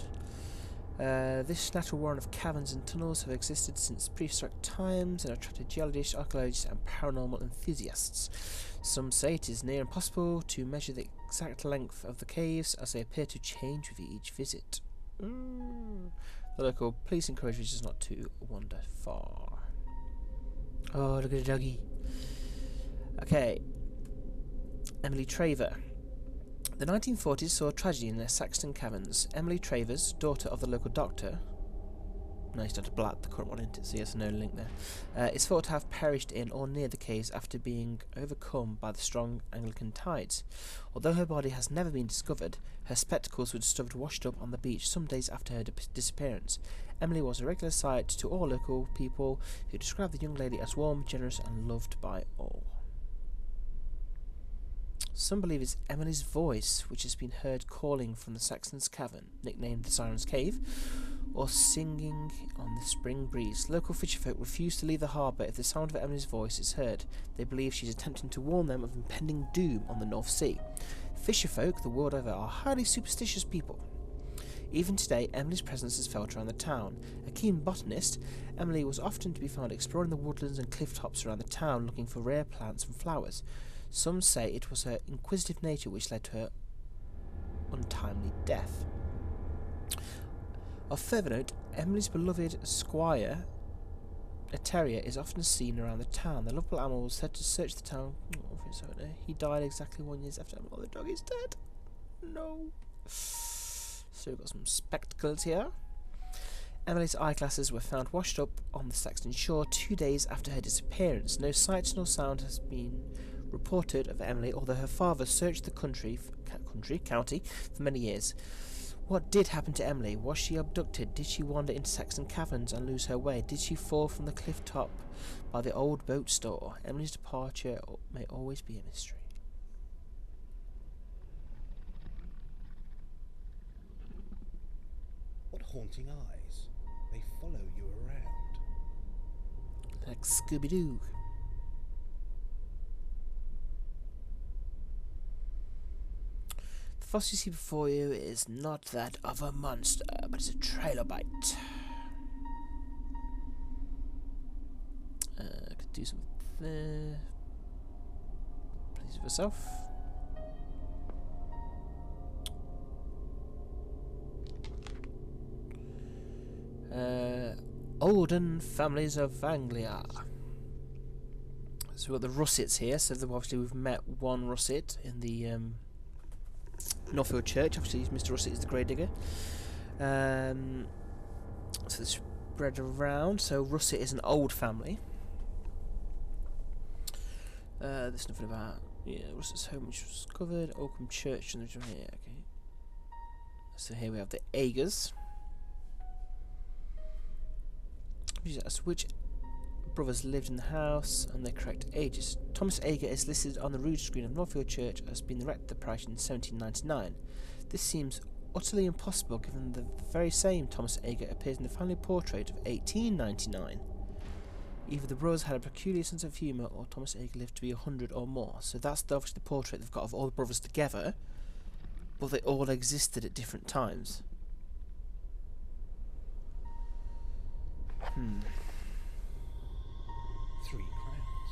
This natural warren of caverns and tunnels have existed since prehistoric times and attracted geologists, archaeologists and paranormal enthusiasts. Some say it is near impossible to measure the exact length of the caves, as they appear to change with each visit. The local police encourage visitors not to wander far. Oh, look at the doggy. Okay. Emily Traver. The 1940s saw a tragedy in the Saxton Caverns. Emily Travers, daughter of the local doctor, no, he's Dr. Blatt, the current one, isn't it? So yes, no link there, is thought to have perished in or near the caves after being overcome by the strong Anglican tides. Although her body has never been discovered, her spectacles were discovered washed up on the beach some days after her disappearance. Emily was a regular sight to all local people, who described the young lady as warm, generous and loved by all. Some believe it's Emily's voice which has been heard calling from the Saxton's Cavern, nicknamed the Siren's Cave, or singing on the spring breeze. Local fisherfolk refuse to leave the harbour if the sound of Emily's voice is heard. They believe she's attempting to warn them of impending doom on the North Sea. Fisherfolk the world over are highly superstitious people. Even today, Emily's presence is felt around the town. A keen botanist, Emily was often to be found exploring the woodlands and cliff tops around the town looking for rare plants and flowers. Some say it was her inquisitive nature which led to her untimely death. Of further note, Emily's beloved squire, a terrier, is often seen around the town. The lovable animal was said to search the town. He died exactly 1 year after the dog is dead. No. So we've got some spectacles here. Emily's eyeglasses were found washed up on the Saxton shore 2 days after her disappearance. No sight nor sound has been reported of Emily, although her father searched the county for many years. What did happen to Emily? Was she abducted? Did she wander into Saxton caverns and lose her way? Did she fall from the cliff top by the old boat store? Emily's departure may always be a mystery. What haunting eyes? They follow you around. Like Scooby-Doo. The fossil you see before you is not that of a monster, but it's a trilobite. Could do something there. Please with yourself. Olden families of Anglia. So we've got the Russets here. So obviously we've met one Russet in the Northfield Church. Obviously Mr. Russet is the grave digger. So they spread around. So Russet is an old family. There's nothing about Russet's home, which was covered. Oakham Church and okay. So here we have the Agers. Which brothers lived in the house and their correct ages. Thomas Ager is listed on the rood screen of Northfield Church as being erected the parish in 1799. This seems utterly impossible given the very same Thomas Ager appears in the family portrait of 1899. Either the brothers had a peculiar sense of humour or Thomas Ager lived to be 100 or more. So that's obviously the portrait they've got of all the brothers together, but they all existed at different times. Three crowns.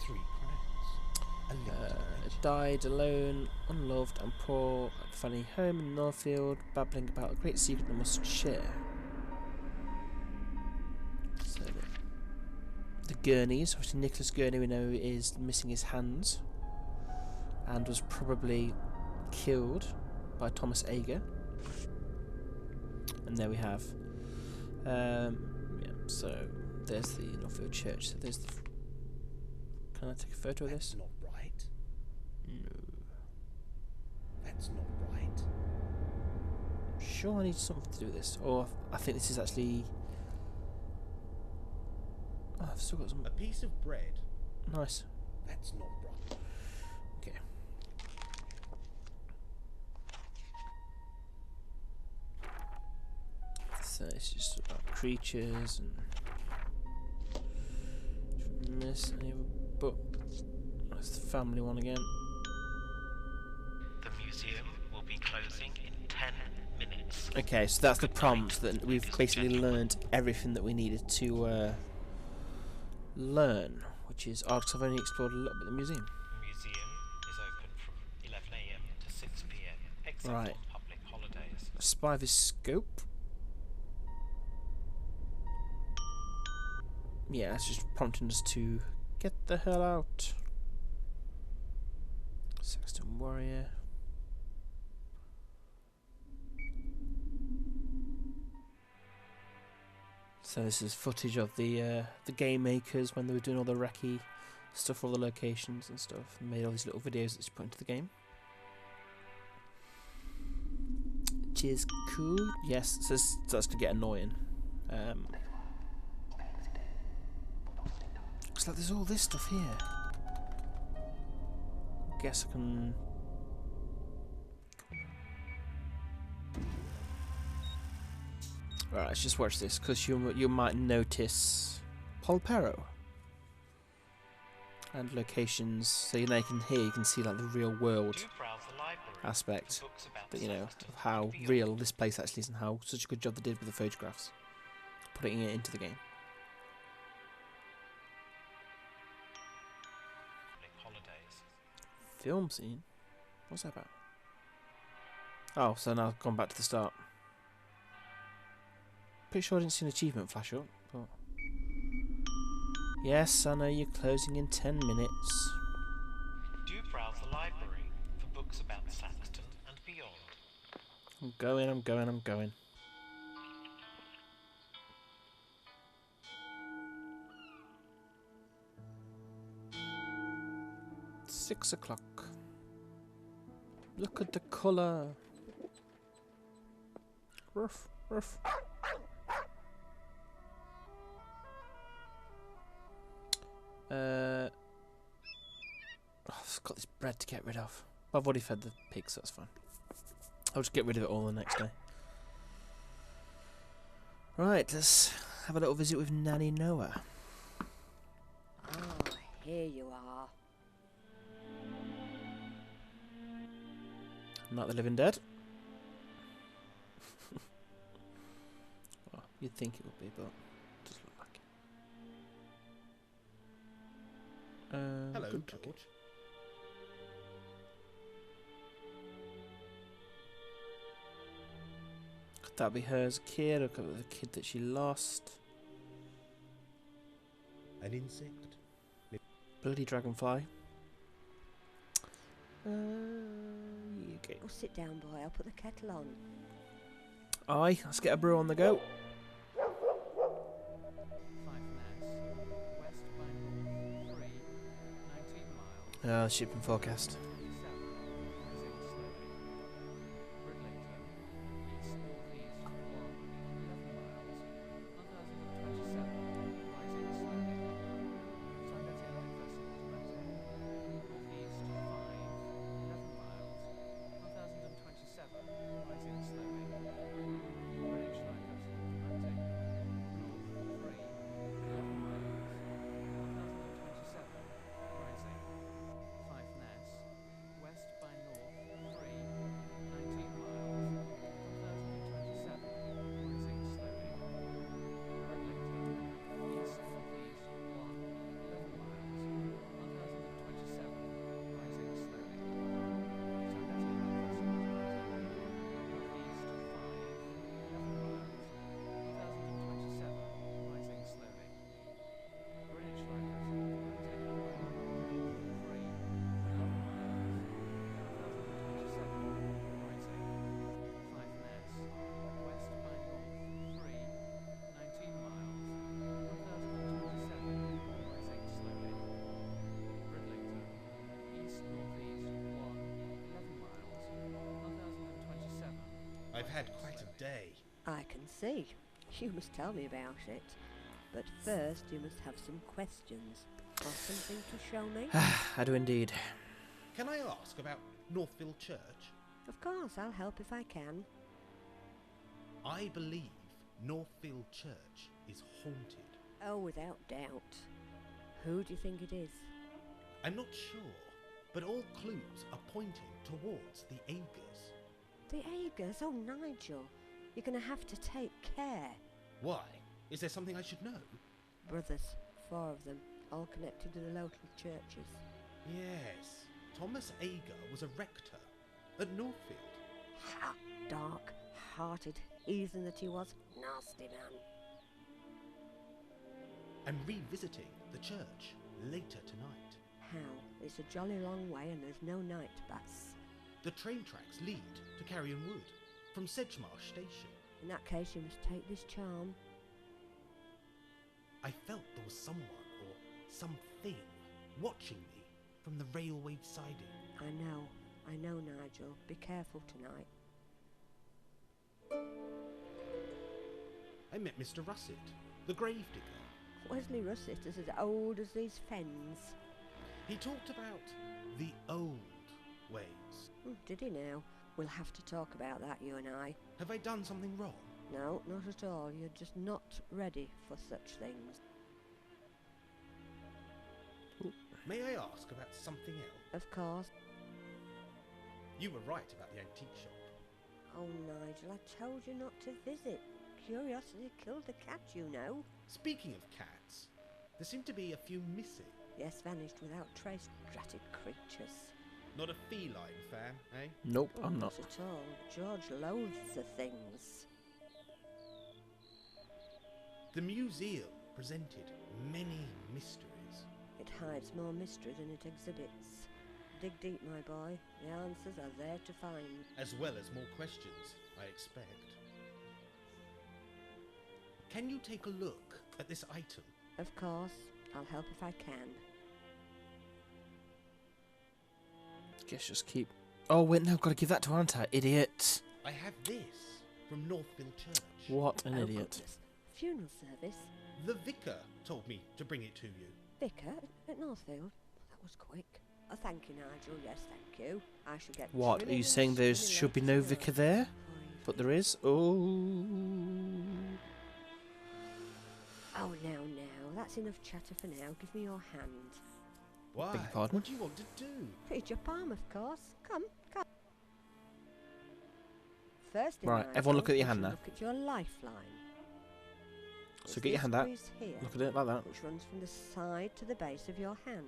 Three crowns. A linked legend. Died alone, unloved and poor at the family home in Northfield, babbling about a great secret they must share. So the Gurneys, obviously Nicholas Gurney we know is missing his hands and was probably killed by Thomas Ager. And there we have so there's the Northfield Church. So there's the. Can I take a photo of this? That's not right. No. That's not right. Sure, I need something to do with this. Or I think this is actually. Oh, I've still got some. A piece of bread. Nice. That's not right. Okay. So it's just about creatures and. Miss any of a book. That's the family one again. The museum will be closing in 10 minutes. Okay, so that's the prompt that we've basically learned everything that we needed to learn, which is I've only explored a little bit of the museum. The museum is open from 11 AM to 6 PM, except Right. on public holidays. Spy this scope. Yeah, it's just prompting us to get the hell out. Saxton Warrior. So this is footage of the game makers when they were doing all the recce stuff for all the locations and stuff. They made all these little videos that you put into the game. Which is cool. Yes, so that's gonna get annoying. Looks like there's all this stuff here. Guess I can. Right, let's just watch this because you might notice Polperro and locations. So you can see like the real world aspect, but you know of how real this place actually is and how such a good job they did with the photographs, putting it into the game. Film scene? What's that about? Oh, so now I've gone back to the start. Pretty sure I didn't see an achievement flash up, but... Yes, I know you're closing in 10 minutes. Do browse the library for books about Saxton and beyond. I'm going. 6 o'clock. Look at the colour. Ruff, ruff. Oh, I've got this bread to get rid of. I've already fed the pigs, so that's fine. I'll just get rid of it all the next day. Right, let's have a little visit with Nanny Noah. Oh, here you are. Not the living dead. Well, you'd think it would be, but it doesn't look like it. Hello, Good George. job. Could that be her as a kid, or could it be the kid that she lost? An insect? Bloody dragonfly. Okay. Oh, sit down, boy. I'll put the kettle on. Aye, let's get a brew on the go. Shipping forecast. I've had quite a day. I can see. You must tell me about it. But first, you must have some questions. Or something to show me? I do indeed. Can I ask about Northfield Church? Of course, I'll help if I can. I believe Northfield Church is haunted. Oh, without doubt. Who do you think it is? I'm not sure, but all clues are pointing towards the Agers. The Agers? Oh, Nigel. You're going to have to take care. Why? Is there something I should know? Brothers, 4 of them, all connected to the local churches. Yes. Thomas Ager was a rector at Northfield. Ha! Dark-hearted heathen that he was. Nasty man. I'm revisiting the church later tonight. How? It's a jolly long way and there's no night bus. The train tracks lead to Carrion Wood from Sedgemarsh Station. In that case, you must take this charm. I felt there was someone or something watching me from the railway siding. I know, Nigel. Be careful tonight. I met Mr. Russet, the gravedigger. Wesley Russet is as old as these fens. He talked about the old ways. Did he now? We'll have to talk about that, you and I. Have I done something wrong? No, not at all. You're just not ready for such things. May I ask about something else? Of course. You were right about the antique shop. Oh, Nigel, I told you not to visit. Curiosity killed the cat, you know. Speaking of cats, there seem to be a few missing. Yes, vanished without trace, dratted creatures. Not a feline fan, eh? Nope, Oh, I'm not. at all. George loathes the things. The museum presented many mysteries. It hides more mystery than it exhibits. Dig deep, my boy. The answers are there to find. As well as more questions, I expect. Can you take a look at this item? Of course, I'll help if I can. Guess just keep... Oh, wait, no, gotta give that to Anta, idiot. I have this from Northfield Church. What an idiot. Goodness. Funeral service? The vicar told me to bring it to you. Vicar at Northfield? That was quick. Oh, thank you, Nigel. Yes, thank you. I shall get... What, are you saying there should be no vicar there? But there is? Oh. Oh, now. That's enough chatter for now. Give me your hand. Why? Beg your pardon? What do you want to do? Read your palm, of course. Come. First thing, Right, Nigel, everyone look at your you hand should now. Look at your lifeline. So It's get your this hand out. grease here, Look at it like that. which runs from the side to the base of your hand.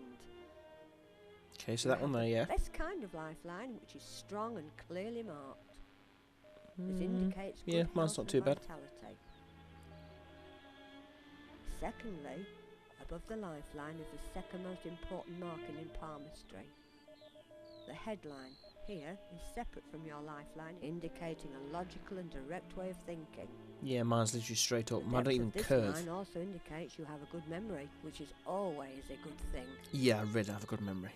Okay, so that one there, yeah. This kind of lifeline, which is strong and clearly marked. It indicates good yeah, mine's health not and too bad. vitality. Secondly, above the lifeline is the second most important marking in palmistry. The headline here is separate from your lifeline, indicating a logical and direct way of thinking. Yeah, mine's literally straight up. The Mine don't depth even of this curve. line also indicates you have a good memory, which is always a good thing. Yeah, I really have a good memory.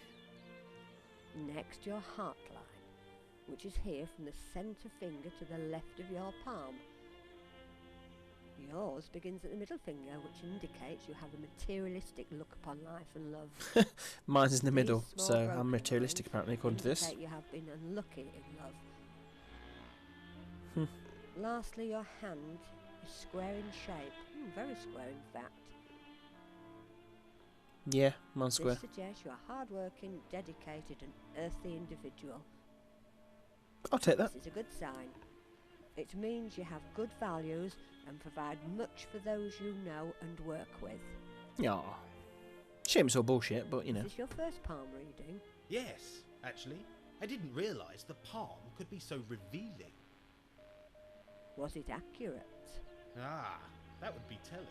Next, your heart line, which is here from the centre finger to the left of your palm. Yours begins at the middle finger, which indicates you have a materialistic look upon life and love. Mine's in the These middle, small so broken I'm materialistic lines apparently, according to this. indicate you have been unlucky in love. Lastly, your hand is square in shape. Very square, in fact. Yeah, mine's square. This suggests you are hard-working, dedicated and earthy individual. I'll take that. This is a good sign. It means you have good values and provide much for those you know and work with. Yeah. Shame it's all bullshit, but you know. Is this your first palm reading? Yes, actually. I didn't realise the palm could be so revealing. Was it accurate? Ah, that would be telling.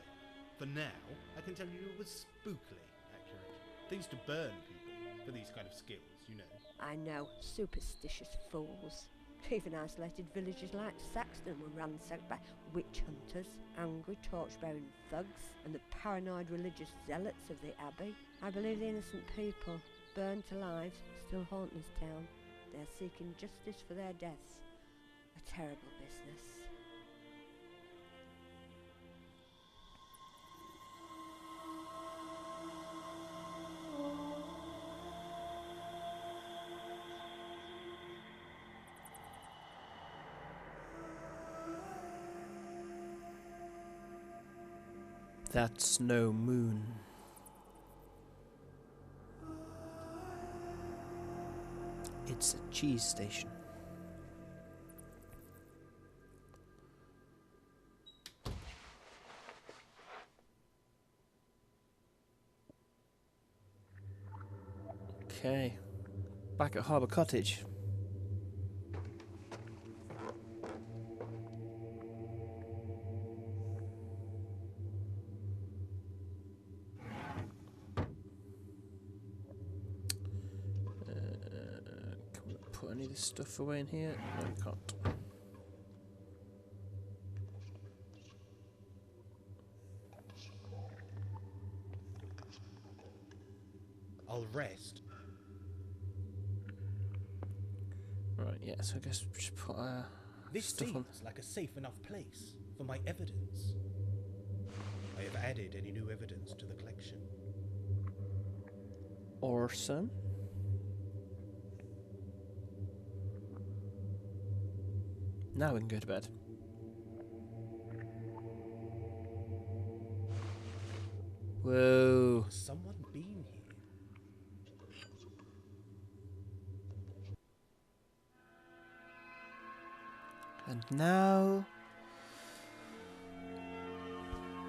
For now, I can tell you it was spookily accurate. They used to burn people for these kind of skills, you know. I know, superstitious fools. Even isolated villages like Saxton were ransacked by witch hunters, angry torch-bearing thugs, and the paranoid religious zealots of the abbey. I believe the innocent people, burned to lives, still haunt this town. They're seeking justice for their deaths. A terrible business. That's no moon. It's a cheese station. Okay. Back at Harbour Cottage. Can we put any of this stuff away in here? No, we can't. I'll rest. Right, yeah, so I guess we should put This stuff seems on. like a safe enough place for my evidence. I have added any new evidence to the collection. Awesome. Now we can go to bed. Whoa. Has someone been here? And now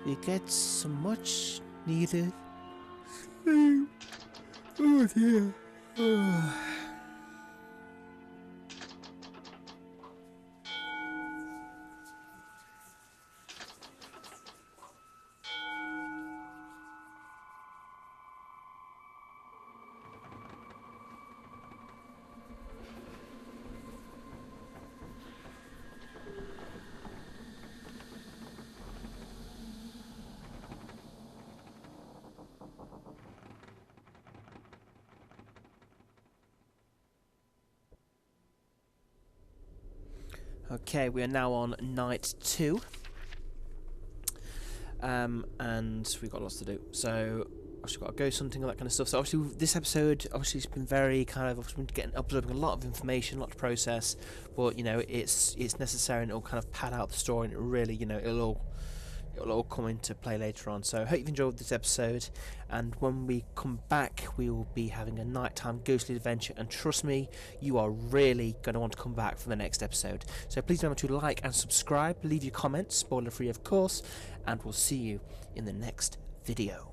we get some much needed sleep. Oh dear. Okay, we are now on night 2. And we've got lots to do. So, obviously got to go hunting, all that kind of stuff. So obviously this episode, obviously it's been very kind of, obviously been uploading a lot of information, a lot to process. But, you know, it's necessary, and it'll kind of pad out the story, and it really, you know, it'll all come into play later on. So I hope you've enjoyed this episode, and when we come back we will be having a nighttime ghostly adventure, and trust me, you are really going to want to come back for the next episode. So please remember to like and subscribe, leave your comments, spoiler free of course, and we'll see you in the next video.